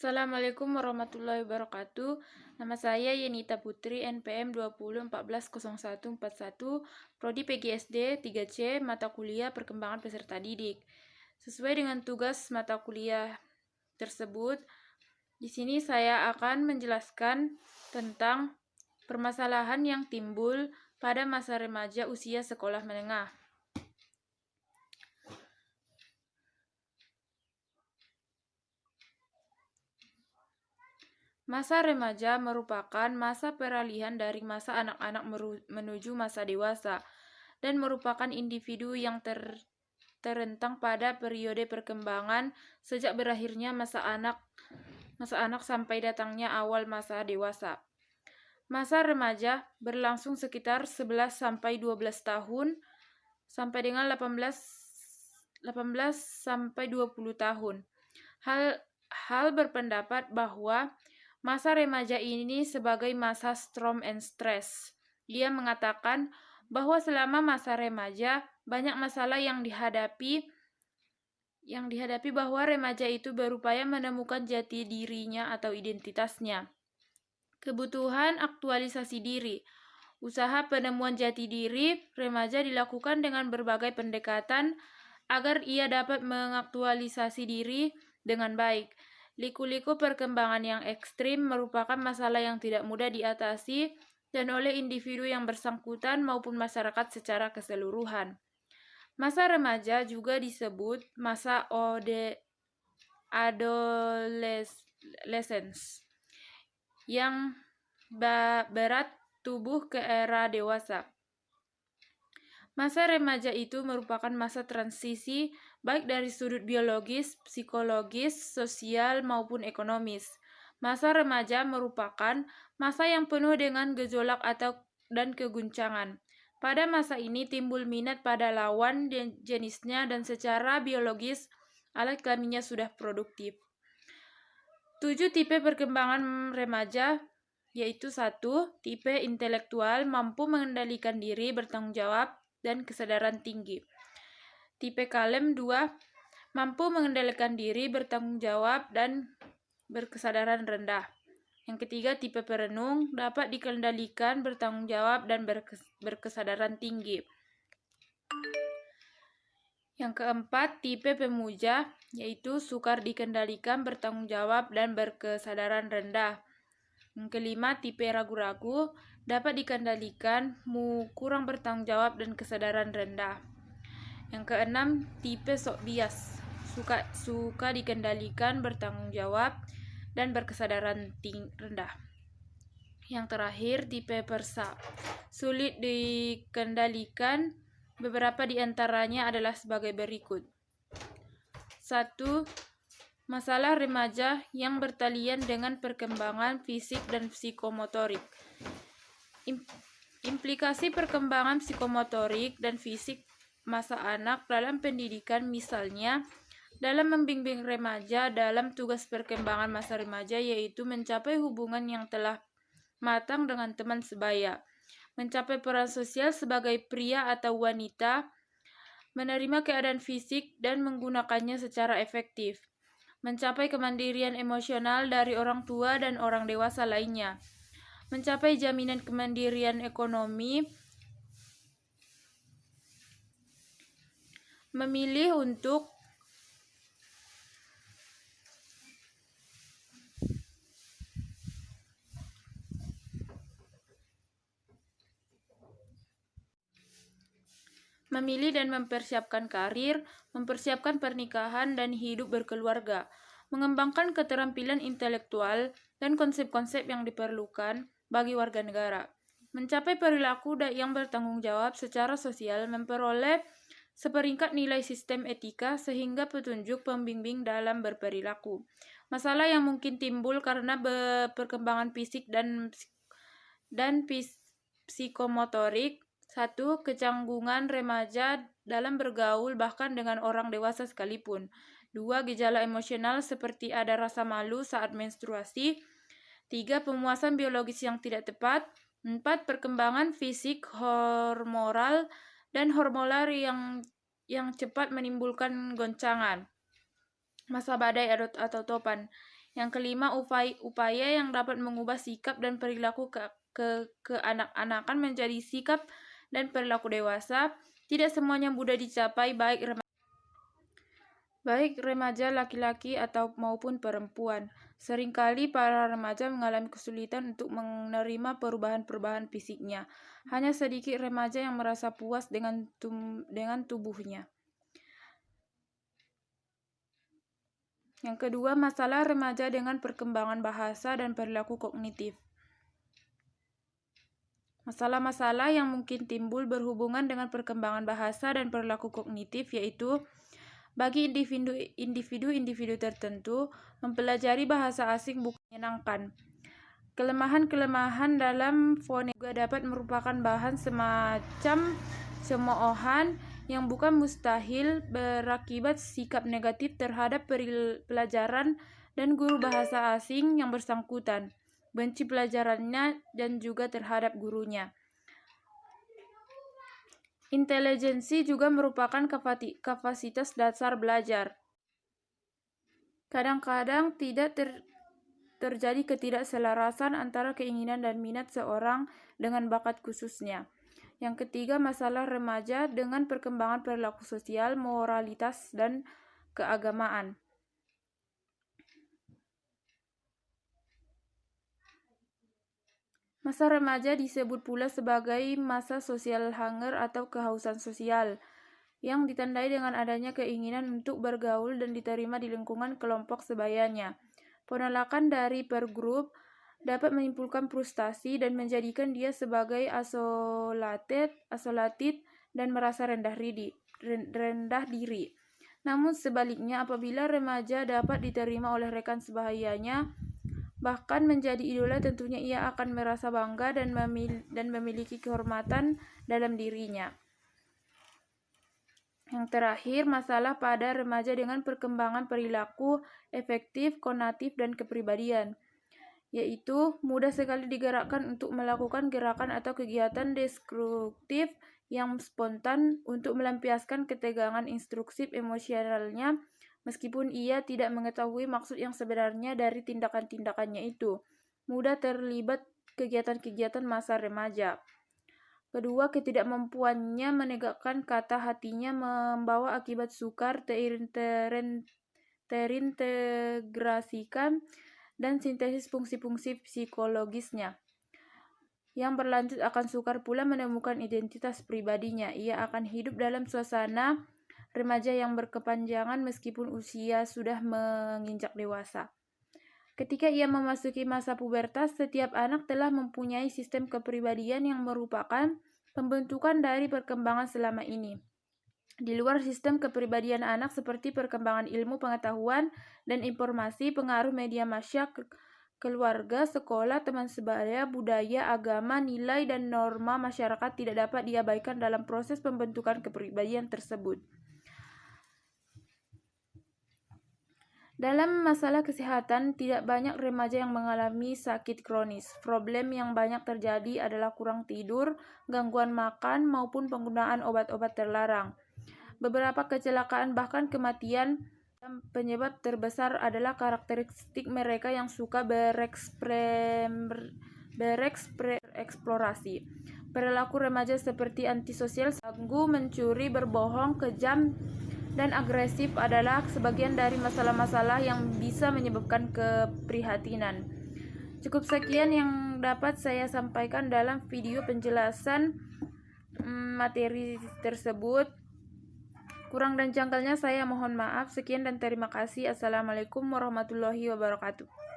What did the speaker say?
Assalamualaikum warahmatullahi wabarakatuh. Nama saya Yenita Putri, NPM 20140141, Prodi PGSD 3C, mata kuliah Perkembangan Peserta Didik. Sesuai dengan tugas mata kuliah tersebut, di sini saya akan menjelaskan tentang permasalahan yang timbul pada masa remaja usia sekolah menengah. Masa remaja merupakan masa peralihan dari masa anak-anak menuju masa dewasa dan merupakan individu yang terentang pada periode perkembangan sejak berakhirnya masa anak sampai datangnya awal masa dewasa. Masa remaja berlangsung sekitar 11 sampai 12 tahun sampai dengan 18 sampai 20 tahun. Hal berpendapat bahwa masa remaja ini sebagai masa storm and stress. Dia mengatakan bahwa selama masa remaja banyak masalah yang dihadapi bahwa remaja itu berupaya menemukan jati dirinya atau identitasnya. Kebutuhan aktualisasi diri. Usaha penemuan jati diri remaja dilakukan dengan berbagai pendekatan agar ia dapat mengaktualisasi diri dengan baik. Liku-liku perkembangan yang ekstrim merupakan masalah yang tidak mudah diatasi dan oleh individu yang bersangkutan maupun masyarakat secara keseluruhan. Masa remaja juga disebut masa adolescence yang berat tubuh ke era dewasa. Masa remaja itu merupakan masa transisi baik dari sudut biologis, psikologis, sosial, maupun ekonomis. Masa remaja merupakan masa yang penuh dengan gejolak dan keguncangan. Pada masa ini timbul minat pada lawan jenisnya dan secara biologis alat kelaminnya sudah produktif. 7 tipe perkembangan remaja yaitu 1. Tipe intelektual, mampu mengendalikan diri, bertanggung jawab, dan kesadaran tinggi. Tipe kalem 2. Mampu mengendalikan diri, bertanggung jawab, dan berkesadaran rendah. Yang ketiga, tipe perenung, dapat dikendalikan, bertanggung jawab, dan berkesadaran tinggi. Yang keempat, tipe pemuja, yaitu sukar dikendalikan, bertanggung jawab, dan berkesadaran rendah. Yang kelima, tipe ragu-ragu, dapat dikendalikan, kurang bertanggung jawab, dan kesadaran rendah. Yang keenam, tipe sok bias, suka dikendalikan, bertanggung jawab, dan berkesadaran rendah. Yang terakhir, tipe persa, sulit dikendalikan. Beberapa di antaranya adalah sebagai berikut. 1. Masalah remaja yang bertalian dengan perkembangan fisik dan psikomotorik. Implikasi perkembangan psikomotorik dan fisik masa anak dalam pendidikan, misalnya dalam membimbing remaja dalam tugas perkembangan masa remaja, yaitu mencapai hubungan yang telah matang dengan teman sebaya, mencapai peran sosial sebagai pria atau wanita, menerima keadaan fisik dan menggunakannya secara efektif, mencapai kemandirian emosional dari orang tua dan orang dewasa lainnya, mencapai jaminan kemandirian ekonomi, memilih untuk memilih dan mempersiapkan karir, mempersiapkan pernikahan dan hidup berkeluarga, mengembangkan keterampilan intelektual dan konsep-konsep yang diperlukan bagi warga negara, mencapai perilaku yang bertanggung jawab secara sosial, memperoleh seperingkat nilai sistem etika sehingga petunjuk pembimbing dalam berperilaku. Masalah yang mungkin timbul karena perkembangan fisik dan psikomotorik. 1. Kecanggungan remaja dalam bergaul bahkan dengan orang dewasa sekalipun. 2. Gejala emosional seperti ada rasa malu saat menstruasi. 3. Pemuasan biologis yang tidak tepat. 4. Perkembangan fisik, hormonal, dan hormonal yang cepat menimbulkan goncangan. Masa badai atau topan. Yang kelima, upaya yang dapat mengubah sikap dan perilaku ke anak-anakan menjadi sikap dan perilaku dewasa. Tidak semuanya mudah dicapai, baik remaja laki-laki atau maupun perempuan. Seringkali para remaja mengalami kesulitan untuk menerima perubahan-perubahan fisiknya. Hanya sedikit remaja yang merasa puas dengan tubuhnya. Yang kedua, masalah remaja dengan perkembangan bahasa dan perilaku kognitif. Masalah-masalah yang mungkin timbul berhubungan dengan perkembangan bahasa dan perilaku kognitif yaitu bagi individu tertentu, mempelajari bahasa asing bukan menyenangkan. Kelemahan-kelemahan dalam fonetika juga dapat merupakan bahan semacam cemoohan yang bukan mustahil berakibat sikap negatif terhadap pelajaran dan guru bahasa asing yang bersangkutan, benci pelajarannya dan juga terhadap gurunya. Intelijensi juga merupakan kapasitas dasar belajar. Kadang-kadang tidak terjadi ketidakselarasan antara keinginan dan minat seorang dengan bakat khususnya. Yang ketiga, masalah remaja dengan perkembangan perilaku sosial, moralitas, dan keagamaan. Masa remaja disebut pula sebagai masa sosial hunger atau kehausan sosial, yang ditandai dengan adanya keinginan untuk bergaul dan diterima di lingkungan kelompok sebayanya. Penolakan dari per grup dapat menimbulkan frustasi dan menjadikan dia sebagai isolated dan merasa rendah diri. Namun sebaliknya, apabila remaja dapat diterima oleh rekan sebayanya, bahkan menjadi idola, tentunya ia akan merasa bangga dan memiliki kehormatan dalam dirinya. Yang terakhir, masalah pada remaja dengan perkembangan perilaku efektif, konatif, dan kepribadian, yaitu mudah sekali digerakkan untuk melakukan gerakan atau kegiatan destruktif yang spontan untuk melampiaskan ketegangan instruksi emosionalnya, meskipun ia tidak mengetahui maksud yang sebenarnya dari tindakan-tindakannya itu. Mudah terlibat kegiatan-kegiatan masa remaja. Kedua, ketidakmampuannya menegakkan kata hatinya membawa akibat sukar terintegrasikan dan sintesis fungsi-fungsi psikologisnya. Yang berlanjut akan sukar pula menemukan identitas pribadinya. Ia akan hidup dalam suasana remaja yang berkepanjangan meskipun usia sudah menginjak dewasa. Ketika ia memasuki masa pubertas, setiap anak telah mempunyai sistem kepribadian yang merupakan pembentukan dari perkembangan selama ini. Di luar sistem kepribadian anak seperti perkembangan ilmu pengetahuan dan informasi, pengaruh media massa, keluarga, sekolah, teman sebaya, budaya, agama, nilai, dan norma masyarakat tidak dapat diabaikan dalam proses pembentukan kepribadian tersebut. Dalam masalah kesehatan, tidak banyak remaja yang mengalami sakit kronis. Problem yang banyak terjadi adalah kurang tidur, gangguan makan, maupun penggunaan obat-obat terlarang. Beberapa kecelakaan bahkan kematian. Penyebab terbesar adalah karakteristik mereka yang suka bereksplorasi. Perilaku remaja seperti antisosial, ganggu, mencuri, berbohong, kejam, dan agresif adalah sebagian dari masalah-masalah yang bisa menyebabkan keprihatinan. Cukup sekian yang dapat saya sampaikan dalam video penjelasan materi tersebut. Kurang dan janggalnya saya mohon maaf. Sekian dan terima kasih. Assalamualaikum warahmatullahi wabarakatuh.